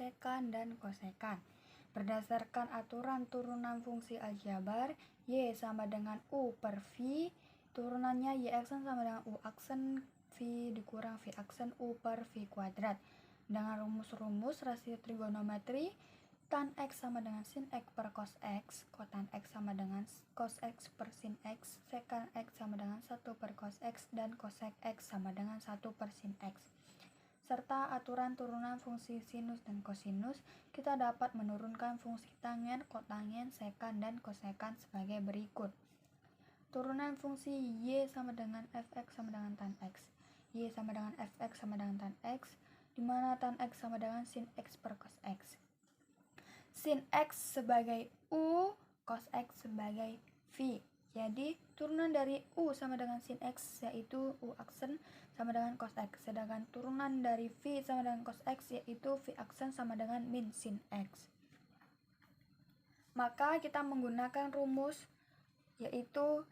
sekan dan kosekan. Berdasarkan aturan turunan fungsi aljabar, Y sama dengan U per V, turunannya Y aksen sama dengan U aksen V dikurang V aksen U per V kuadrat. Dengan rumus-rumus rasio trigonometri, tan X sama dengan sin X per cos X, kotan X sama dengan cos X per sin X, sekan X sama dengan 1 per cos X, dan kosek X sama dengan 1 per sin X. Serta aturan turunan fungsi sinus dan kosinus, kita dapat menurunkan fungsi tangen, kotangen, sekan, dan kosekan sebagai berikut. Turunan fungsi Y sama dengan Fx sama dengan tan X. Y sama dengan Fx sama dengan tan X, di mana tan X sama dengan sin X per cos X. Sin X sebagai U, cos X sebagai V. Jadi, turunan dari U sama dengan sin X yaitu U aksen sama dengan cos X. Sedangkan turunan dari V sama dengan cos X yaitu V aksen sama dengan min sin X. Maka kita menggunakan rumus yaitu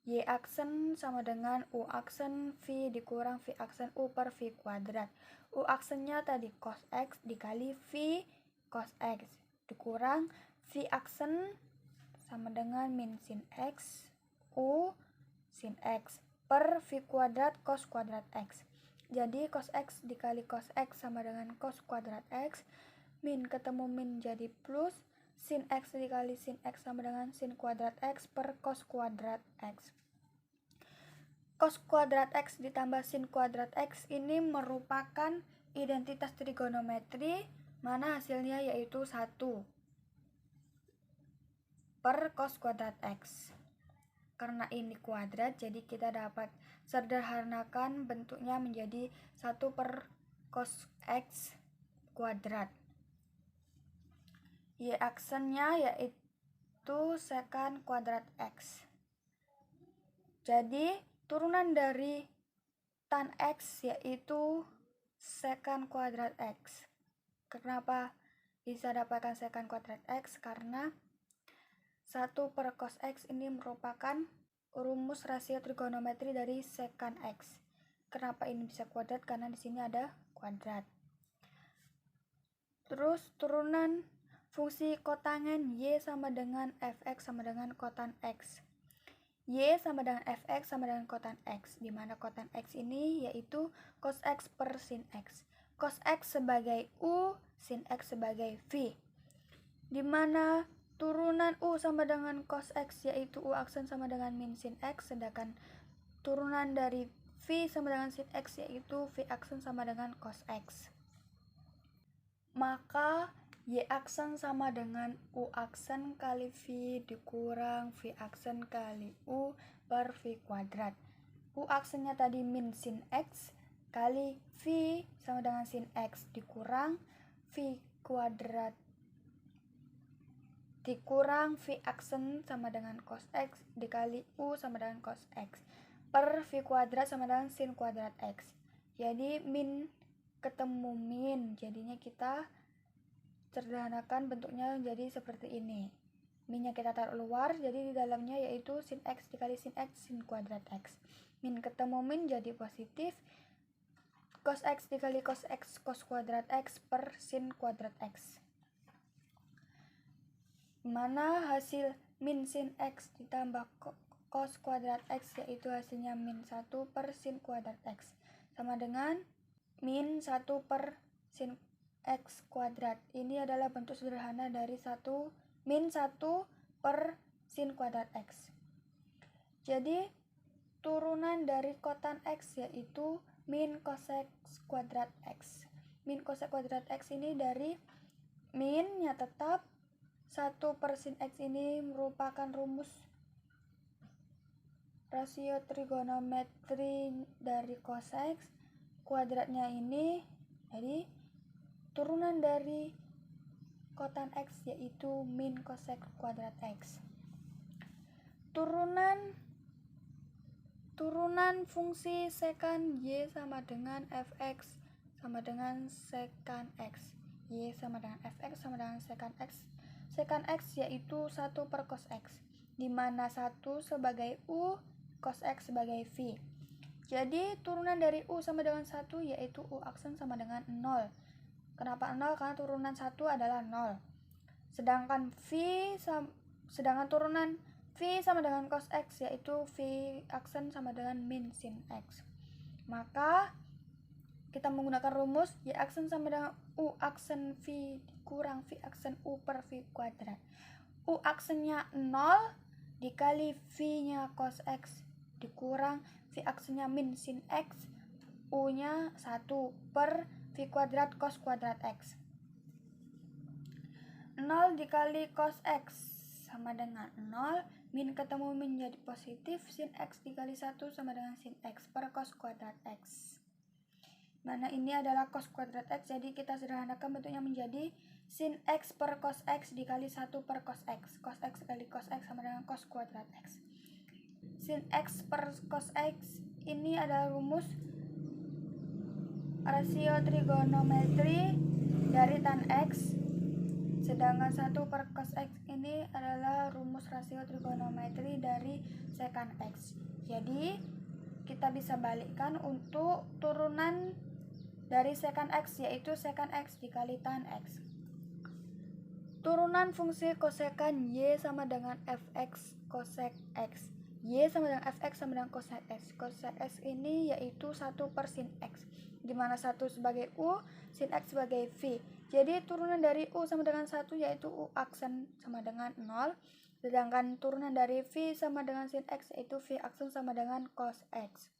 Y aksen sama dengan U aksen V dikurang V aksen U per V kuadrat. U aksennya tadi cos X dikali V cos X dikurang V aksen sama dengan min sin X U sin X per V kuadrat cos kuadrat X. Jadi cos X dikali cos X sama dengan cos kuadrat X, min ketemu min jadi plus, sin X dikali sin X sama dengan sin kuadrat X per cos kuadrat X. Cos kuadrat X ditambah sin kuadrat X ini merupakan identitas trigonometri mana hasilnya yaitu 1 per cos kuadrat X. Karena ini kuadrat, jadi kita dapat sederhanakan bentuknya menjadi 1 per cos X kuadrat. Y aksennya yaitu sekan kuadrat X. Jadi, turunan dari tan X yaitu sekan kuadrat X. Kenapa bisa dapatkan sekan kuadrat X? Karena 1 per cos X ini merupakan rumus rasio trigonometri dari sekan X. Kenapa ini bisa kuadrat? Karena di sini ada kuadrat. Terus turunan fungsi kotangen Y sama dengan Fx sama dengan kotan X. Y sama dengan Fx sama dengan kotan X, di mana kotan X ini yaitu cos X per sin X. Cos X sebagai U, sin X sebagai V. Di mana turunan U sama dengan cos X yaitu U aksen sama dengan min sin X, sedangkan turunan dari V sama dengan sin X yaitu V aksen sama dengan cos X. Maka Y aksen sama dengan U aksen kali V dikurang V aksen kali U per V kuadrat. U aksennya tadi min sin X kali V sama dengan sin X dikurang V kuadrat dikurang V aksen sama dengan cos X dikali U sama dengan cos X per V kuadrat sama dengan sin kuadrat X. Jadi min ketemu min, jadinya kita sederhanakan bentuknya jadi seperti ini. Minnya kita taruh luar, jadi di dalamnya yaitu sin X dikali sin X sin kuadrat X. Min ketemu min jadi positif, cos X dikali cos X cos kuadrat X per sin kuadrat X. Mana hasil min sin X ditambah cos kuadrat X yaitu hasilnya min 1 per sin kuadrat X. Sama dengan min 1 per sin X kuadrat. Ini adalah bentuk sederhana dari min 1 per sin kuadrat X. Jadi turunan dari kotan X yaitu min cosec kuadrat X. Min cosec kuadrat X ini dari minnya tetap 1 per sin X ini merupakan rumus rasio trigonometri dari cos X. Kuadratnya ini jadi turunan dari kotan X yaitu min cosec kuadrat X. Turunan fungsi sekan Y sama dengan Fx sama dengan sekan X. Y sama dengan Fx sama dengan sekan X. Sekan X yaitu 1 per cos X, di mana 1 sebagai U, cos X sebagai V. Jadi turunan dari U sama dengan 1 yaitu U aksen sama dengan 0. Kenapa 0? Karena turunan 1 adalah 0. Sedangkan turunan V sama dengan cos X, yaitu V aksen sama dengan min sin X. Maka kita menggunakan rumus Y aksen sama dengan U aksen V dikurang V aksen U per V kuadrat. U aksennya 0 dikali V-nya cos X dikurang V aksennya min sin X, U-nya 1 per V kuadrat cos kuadrat X. 0 dikali cos X sama dengan 0, min ketemu min jadi positif, sin X dikali 1 sama dengan sin X per cos kuadrat X. Mana ini adalah cos kuadrat X, jadi kita sederhanakan bentuknya menjadi sin X per cos X dikali 1 per cos X. Cos X kali cos X sama dengan cos kuadrat X. Sin X per cos X ini adalah rumus rasio trigonometri dari tan X. Sedangkan 1 per cos X ini adalah rumus rasio trigonometri dari sekan X. Jadi, kita bisa balikkan untuk turunan dari sekan X, yaitu sekan X dikali tan X. Turunan fungsi kosekan Y sama dengan Fx kosek X. Y sama dengan Fx sama dengan kosek X. Kosek X ini yaitu 1 per sin X, dimana 1 sebagai U, sin X sebagai V. Jadi turunan dari U sama dengan 1 yaitu U aksen sama dengan 0. Sedangkan turunan dari V sama dengan sin X yaitu V aksen sama dengan cos X.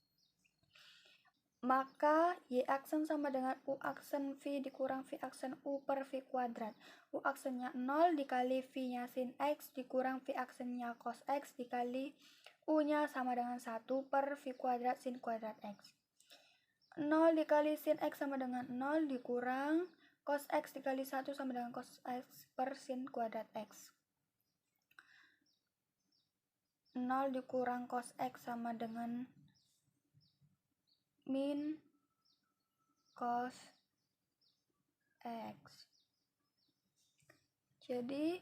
Maka Y aksen sama dengan U aksen V dikurang V aksen U per V kuadrat. U aksennya 0 dikali V-nya sin X dikurang V aksennya cos X dikali U-nya sama dengan 1 per V kuadrat sin kuadrat X. 0 dikali sin X sama dengan 0 dikurang cos X dikali 1 sama dengan cos X per sin kuadrat X. 0 dikurang cos X sama dengan min cos X. Jadi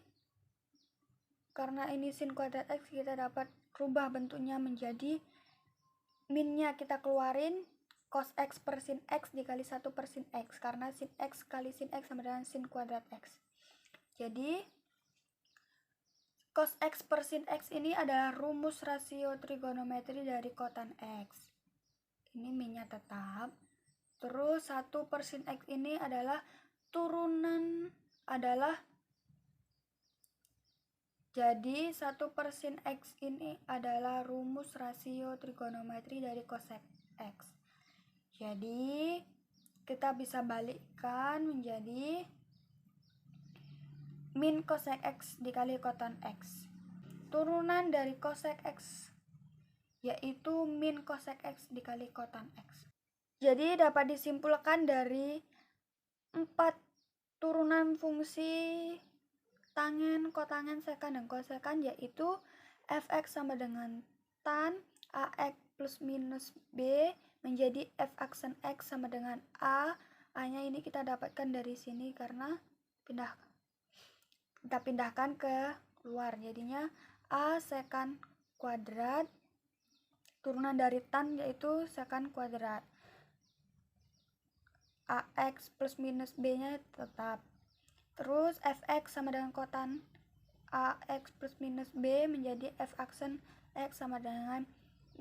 karena ini sin kuadrat X, kita dapat rubah bentuknya menjadi minnya kita keluarin cos X per sin X dikali 1 per sin X, karena sin X kali sin X sama dengan sin kuadrat X. Jadi cos X per sin X ini adalah rumus rasio trigonometri dari kotan X. Ini minnya tetap. Terus 1 per sin X ini adalah turunan jadi 1 per sin X ini adalah rumus rasio trigonometri dari cosec X. Jadi kita bisa balikkan menjadi min cosec X dikali kotan X. Turunan dari cosec X yaitu min cosec X dikali kotan X. Jadi dapat disimpulkan dari 4 turunan fungsi tangen, kotangen, sekan, dan kosekan, yaitu fx sama dengan tan ax plus minus b menjadi f aksen x sama dengan a. A-nya ini kita dapatkan dari sini karena kita pindahkan ke luar, jadinya a sekan kuadrat turunan dari tan yaitu sekan kuadrat. Ax plus minus b nya tetap. Terus fx sama dengan kotan ax plus minus b menjadi f aksen x sama dengan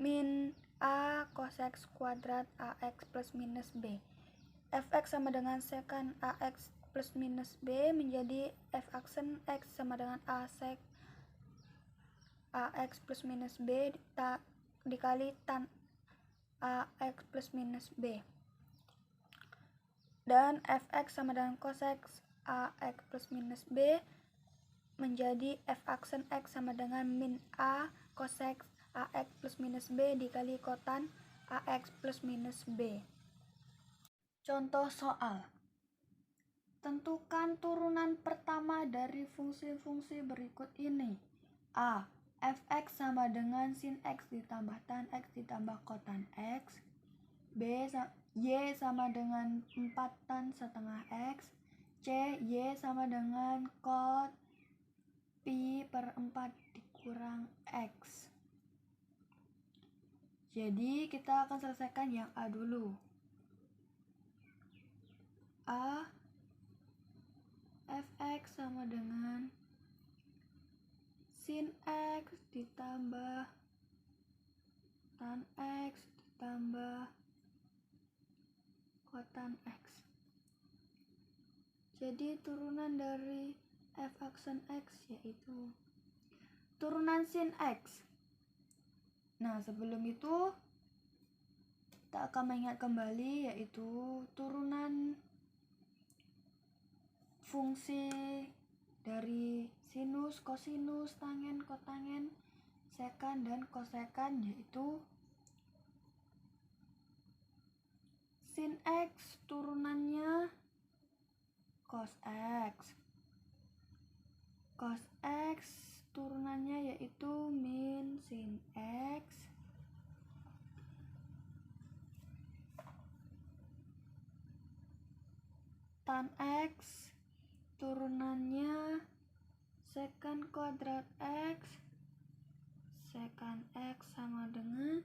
min a cos x kuadrat ax plus minus b. Fx sama dengan sekan ax plus minus b menjadi f aksen x sama dengan a sek ax plus minus b dikali tan ax plus minus b. Dan fx sama dengan cos x ax plus minus b menjadi f aksen x sama dengan min a cos x ax plus minus b dikali kotan ax plus minus b. Contoh soal. Tentukan turunan pertama dari fungsi-fungsi berikut ini. A. Fx sama dengan sin x ditambah tan x ditambah kotan x. B. Y sama dengan 4 tan setengah x. C. Y sama dengan cot pi per 4 dikurang x. Jadi kita akan selesaikan yang A dulu. A fx sama dengan sin x ditambah tan x ditambah kotan x. Jadi turunan dari f aksen x yaitu turunan sin x. Nah, sebelum itu kita akan mengingat kembali yaitu turunan fungsi dari sinus, kosinus, tangen, kotangen, sekan, dan kosekan, yaitu sin x turunannya cos x, cos x turunannya yaitu min sin x, tan x turunannya secant kuadrat x, secant x sama dengan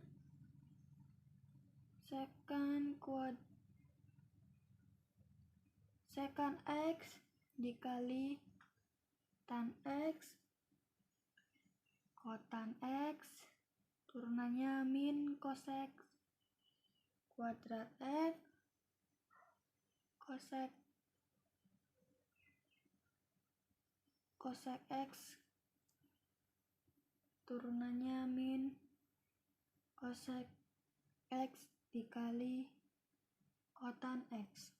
secant x dikali tan x, kotan x turunannya min cosec kuadrat x, cosec x turunannya min cosec x dikali kotan x.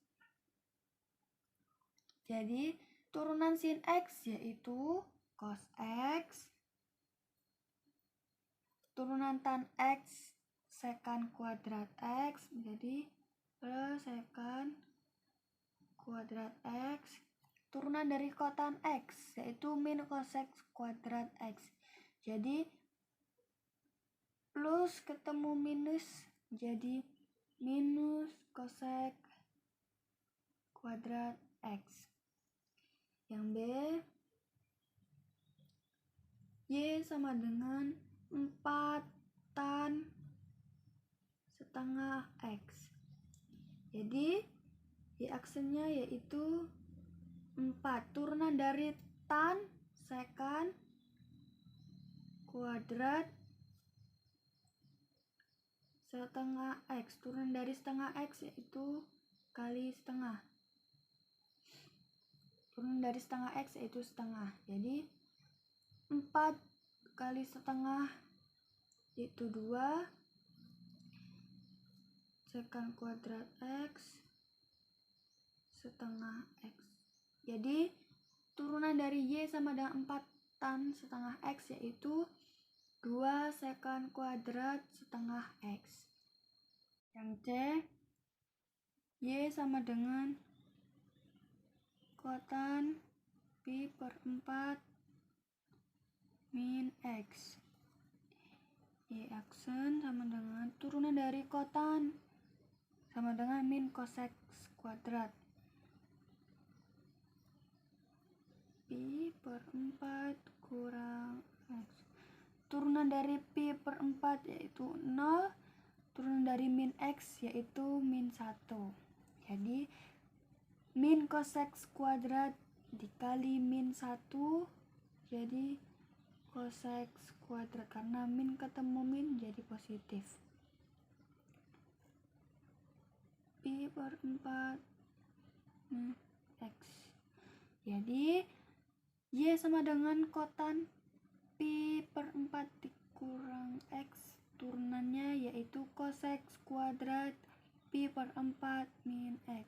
Jadi turunan sin x yaitu cos x, turunan tan x secant kuadrat x menjadi plus secant kuadrat x, turunan dari kotan x yaitu min cosec kuadrat x. Jadi plus ketemu minus jadi minus cosec kuadrat x. Yang B, Y sama dengan 4 tan setengah x. Jadi Y aksennya yaitu 4, turunan dari tan secant kuadrat setengah x, turunan dari setengah x yaitu kali setengah, turunan dari setengah x yaitu setengah. Jadi 4 kali setengah itu 2 secant kuadrat x setengah x. Jadi turunan dari Y sama dengan 4 tan setengah x yaitu 2 secant kuadrat setengah x. Yang C, Y sama dengan kotan pi per 4 min x. Y aksen sama dengan turunan dari kotan sama dengan min cosec kuadrat pi per 4 kurang x. Turunan dari pi per 4 yaitu 0, turunan dari min x yaitu min 1. Jadi min cosec kuadrat dikali min 1 jadi cosec kuadrat, karena min ketemu min jadi positif. Pi per 4 x. Jadi Y sama dengan kotan pi per 4 dikurang x, turunannya yaitu cosec kuadrat pi per 4 min x.